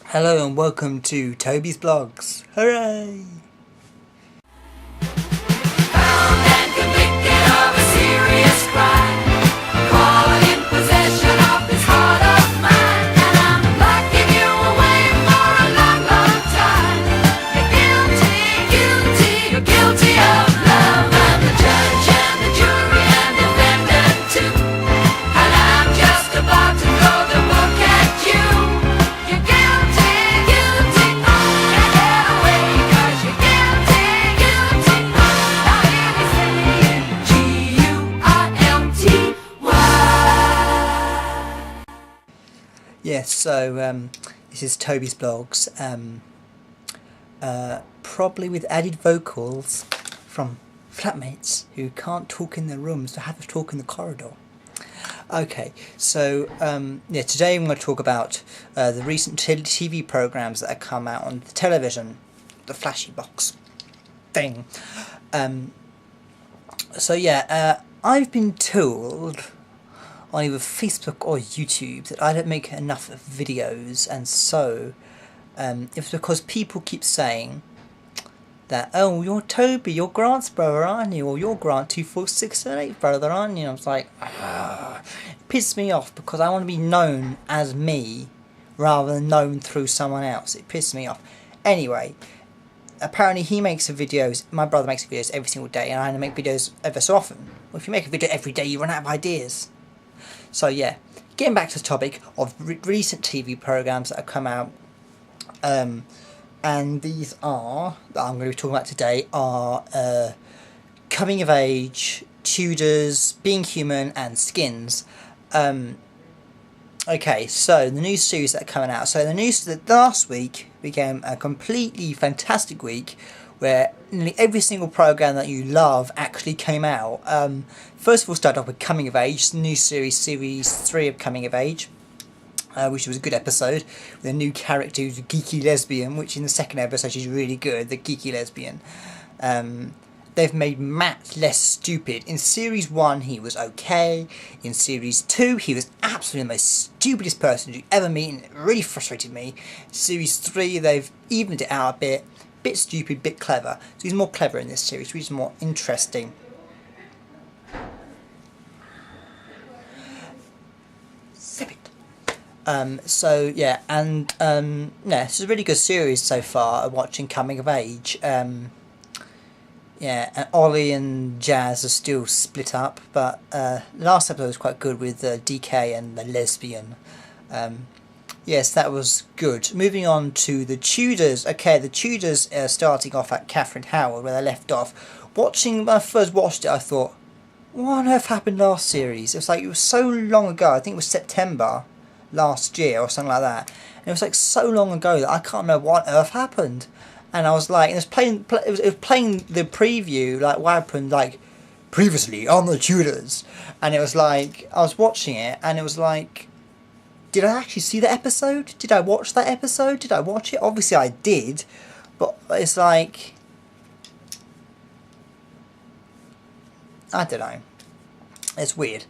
Hello and welcome to Tobysblogs. Hooray! Found and convicted of a serious crime, caught in possession of this heart of mine, and I'm locking you away for a long, long time. You're guilty, guilty, you're guilty of love. I'm the judge and the jury and defendant too, and I'm just about to throw the book at you. You're guilty, guilty, can't get away 'cause you're guilty, guilty. Now hear me saying G-U-I-L-T-Y. Yes, so this is Tobysblogs, probably with added vocals from flatmates who can't talk in their rooms but have to talk in the corridor. Okay, so today I'm going to talk about the recent TV programs that have come out on the television, the flashy box thing. I've been told on either Facebook or YouTube that I don't make enough videos, and so it's because people keep saying that, oh, you're Toby, you're Grant's brother, aren't you? Or you're Grant 24678 brother, aren't you? And I was like, it pisses me off because I want to be known as me rather than known through someone else. It pisses me off. Anyway, apparently he makes videos, my brother makes videos every single day, and I only make videos ever so often. Well, if you make a video every day, you run out of ideas. So yeah, getting back to the topic of recent TV programs that have come out, and these are, that I'm going to be talking about today, are Coming of Age, Tudors, Being Human, and Skins. Okay, so the new series that are coming out. So the last week became a completely fantastic week where nearly every single program that you love actually came out. First of all, started off with Coming of Age, the new series 3 of Coming of Age, which was a good episode with a new character who's a geeky lesbian, which in the second episode she's really good, the geeky lesbian. They've made Matt less stupid. In series 1 he was okay. In series 2 he was absolutely the most stupidest person you ever meet, and it really frustrated me. Series 3 they've evened it out a bit stupid, bit clever. So he's more clever in this series, which is more interesting. Zip it. This is a really good series so far. Watching Coming of Age. And Ollie and Jazz are still split up, but last episode was quite good with DK and the lesbian. Yes, that was good. Moving on to the Tudors. Okay, the Tudors are starting off at Catherine Howard, where they left off. When I first watched it, I thought, what on earth happened last series? It was so long ago. I think it was September last year or something like that. And it was like so long ago that I can't remember what on earth happened. And I was like, it was playing the preview, like what happened, like previously on the Tudors. And it was like, I was watching it, and it was like, did I actually see the episode? Did I watch that episode? Did I watch it? Obviously I did, but it's like, I don't know. It's weird.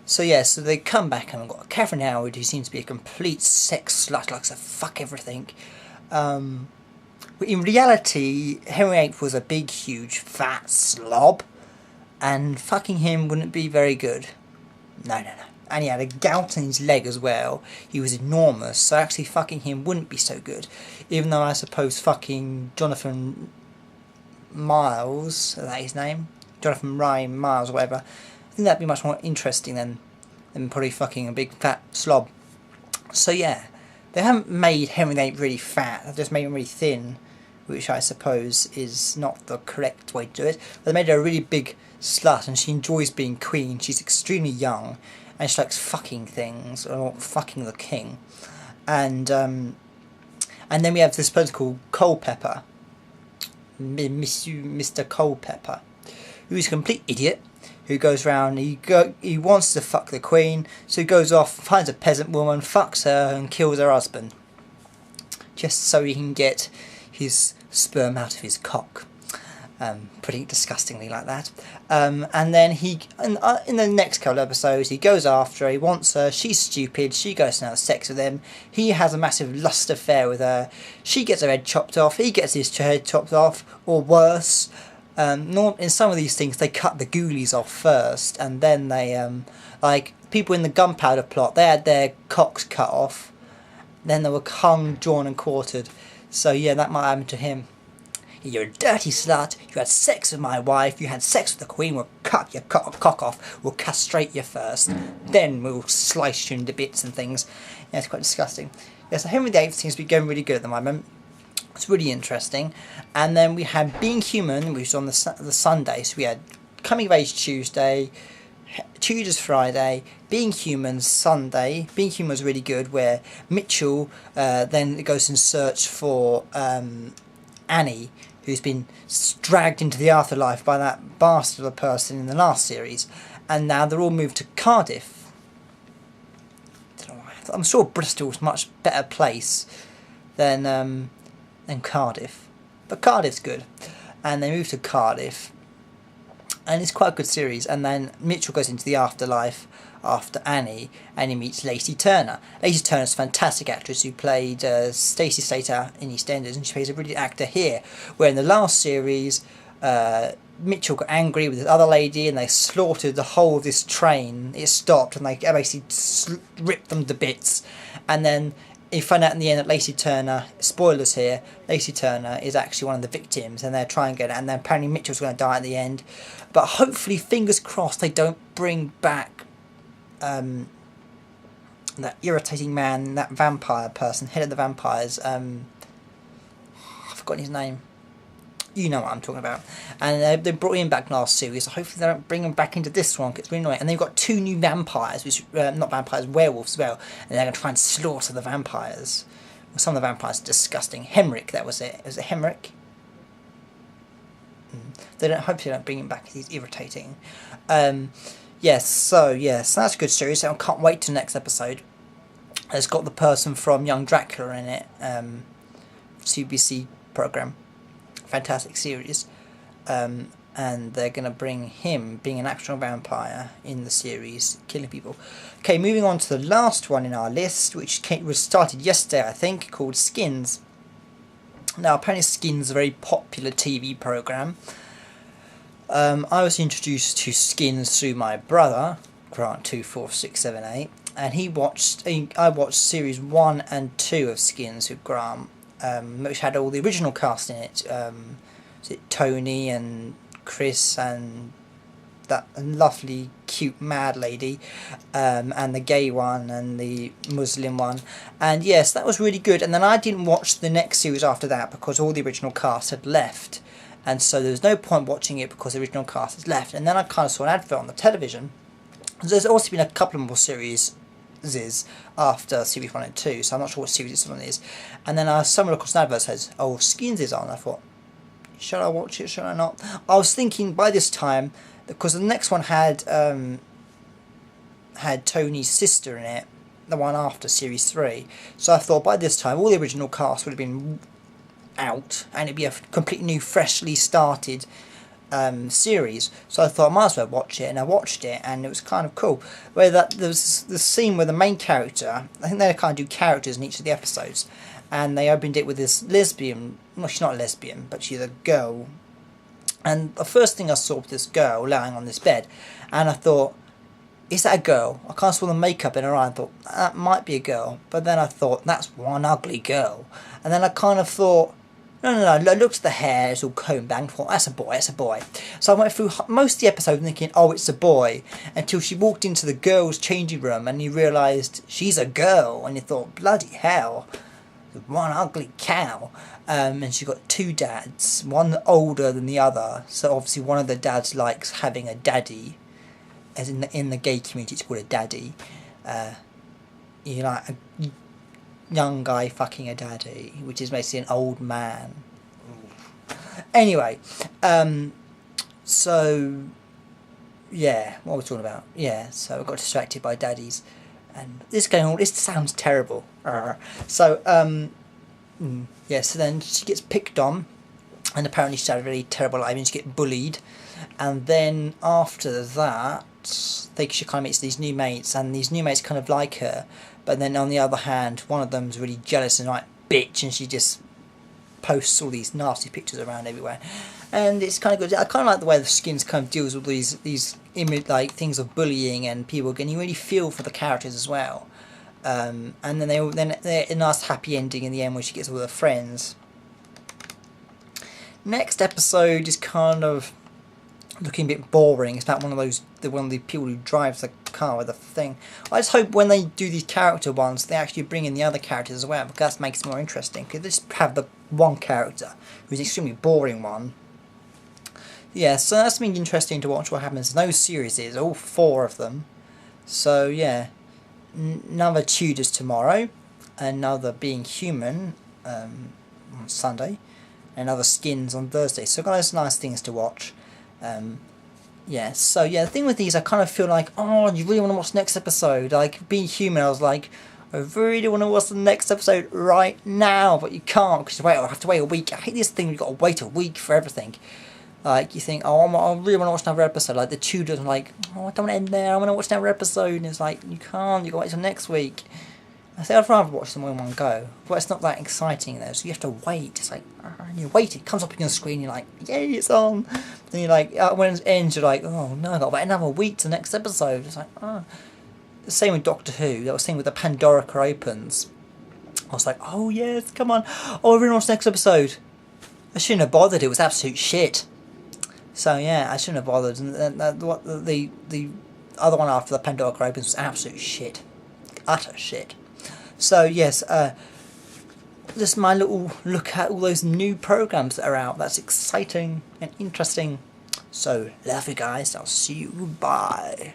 So they come back and I've got Catherine Howard, who seems to be a complete sex slut, likes to fuck everything. But in reality, Henry VIII was a big, huge, fat slob, and fucking him wouldn't be very good. No. And he had a gout in his leg as well. He was enormous, so actually fucking him wouldn't be so good. Even though I suppose fucking Jonathan Miles, is that his name? Jonathan Ryan Miles or whatever. I think that'd be much more interesting than probably fucking a big fat slob. So yeah, they haven't made Henry VIII really fat, they've just made him really thin, which I suppose is not the correct way to do it. But they made her a really big slut, and she enjoys being queen. She's extremely young, and she likes fucking things, or fucking the king. And then we have this person called Culpeper, Mr. Culpeper, who's a complete idiot, who goes around, he wants to fuck the queen, so he goes off, finds a peasant woman, fucks her, and kills her husband, just so he can get his sperm out of his cock. putting it disgustingly like that. And then in the next couple of episodes, he goes after her, he wants her, she's stupid, she goes to have sex with him, he has a massive lust affair with her, she gets her head chopped off, he gets his head chopped off, or worse. In some of these things, they cut the ghoulies off first, and then they, like, people in the gunpowder plot, they had their cocks cut off, then they were hung, drawn and quartered. So yeah, that might happen to him. You're a dirty slut, you had sex with my wife, you had sex with the queen, we'll cut your cock off, we'll castrate you first, then we'll slice you into bits and things. Yeah, it's quite disgusting. Yeah, so Henry VIII seems to be going really good at the moment. It's really interesting. And then we had Being Human, which was on the Sunday, so we had Coming of Age Tuesday, Tudors Friday, Being Human Sunday. Being Human was really good, where Mitchell then goes in search for Annie, who's been dragged into the afterlife by that bastard of a person in the last series, and now they're all moved to Cardiff. I'm sure Bristol's a much better place than Cardiff, but Cardiff's good, and they move to Cardiff, and it's quite a good series. And then Mitchell goes into the afterlife after Annie, and he meets Lacey Turner. Lacey Turner's a fantastic actress who played Stacey Slater in EastEnders, and she plays a brilliant actor here, where in the last series Mitchell got angry with this other lady and they slaughtered the whole of this train. It stopped and they basically ripped them to bits, and then you find out in the end that Lacey Turner, spoilers here, Lacey Turner is actually one of the victims, and they're trying to get it, and then apparently Mitchell's going to die at the end. But hopefully, fingers crossed, they don't bring back that irritating man, that vampire person, head of the vampires. I've forgotten his name. You know what I'm talking about. And they brought him back last series, so hopefully they don't bring him back into this one, 'cause it's really annoying. And they've got 2 new vampires, which not vampires, werewolves as well, and they're going to try and slaughter the vampires. Well, some of the vampires are disgusting. Hemrick, that was it. Was it Hemrick? Hopefully they don't bring him back, he's irritating. Yes, so that's a good series. So I can't wait till next episode. It's got the person from Young Dracula in it, CBC program. Fantastic series, and they're going to bring him being an actual vampire in the series, killing people. Okay, moving on to the last one in our list, which was started yesterday, I think, called Skins. Now, apparently Skins is a very popular TV program. I was introduced to Skins through my brother, Grant 24678, and I watched series 1 and 2 of Skins with Grant, which had all the original cast in it. Was it Tony and Chris and that lovely cute mad lady, and the gay one and the Muslim one, and yes, that was really good. And then I didn't watch the next series after that because all the original cast had left, and so there was no point watching it because the original cast had left. And then I kind of saw an advert on the television. There's also been a couple of more series after series 1 and 2, so I'm not sure what series this one is. And then I stumbled across an advert that says, "Oh, Skins is on." I thought, should I watch it, should I not? I was thinking by this time, because the next one had Tony's sister in it, the one after series 3, so I thought by this time all the original cast would have been out and it'd be a completely new, freshly started series. So I thought I might as well watch it, and I watched it, and it was kind of cool. Where there was the scene where the main character, I think they kind of do characters in each of the episodes, and they opened it with this lesbian. Well, she's not a lesbian, but she's a girl. And the first thing I saw was this girl lying on this bed, and I thought, is that a girl? I kind of saw the makeup in her eye and thought, that might be a girl. But then I thought, that's one ugly girl. And then I kind of thought, no, I looked at the hair, it's all combed back, and thought, that's a boy. So I went through most of the episode thinking, oh, it's a boy, until she walked into the girls' changing room and you realised she's a girl, and you thought, bloody hell, one ugly cow. And she got 2 dads, one older than the other, so obviously one of the dads likes having a daddy, as in the gay community it's called a daddy. You like a young guy fucking a daddy, which is basically an old man. Anyway, so yeah, what was we talking about? Yeah, so I got distracted by daddies, and this sounds terrible. So so then she gets picked on and apparently she had a really terrible life and she get bullied. And then after that, she kind of meets these new mates, and these new mates kind of like her. But then on the other hand, one of them's really jealous and like bitch, and she just posts all these nasty pictures around everywhere. And it's kind of good. I kind of like the way the Skins kind of deals with these image like things of bullying and people, and you really feel for the characters as well. And then they're a nice happy ending in the end where she gets all her friends. Next episode is kind of looking a bit boring. It's about one of the people who drives the car with the thing. I just hope when they do these character ones, they actually bring in the other characters as well, because that makes it more interesting. Because they just have the one character who's an extremely boring one. Yeah, so that's been interesting to watch what happens in those series, all 4 of them. So yeah, another Tudors tomorrow, another Being Human on Sunday, another Skins on Thursday. So guys, nice things to watch. Yeah, so yeah, the thing with these, I kind of feel like, oh, you really want to watch the next episode. Like Being Human, I was like, I really want to watch the next episode right now, but you can't because I have to wait a week. I hate this thing. You've got to wait a week for everything. Like you think, oh, I really want to watch another episode. Like the Tudors, I'm like, oh, I don't want to end there. I want to watch another episode, and it's like you can't. You got to wait till next week. I say I'd rather watch them all in one go, but it's not that exciting though. So you have to wait. It's like you wait. It comes up on your screen. You're like, yay, it's on. Then you're like, when it ends, you're like, oh no, I got to wait another week to the next episode. It's like, oh. The same with Doctor Who. That was the same with the Pandorica Opens. I was like, oh yes, come on. Oh, I really want the next episode. I shouldn't have bothered. It was absolute shit. So yeah, I shouldn't have bothered. And the other one after the Pandorica Opens was absolute shit, utter shit. So yes, just my little look at all those new programs that are out. That's exciting and interesting. So love you guys. I'll see you. Bye.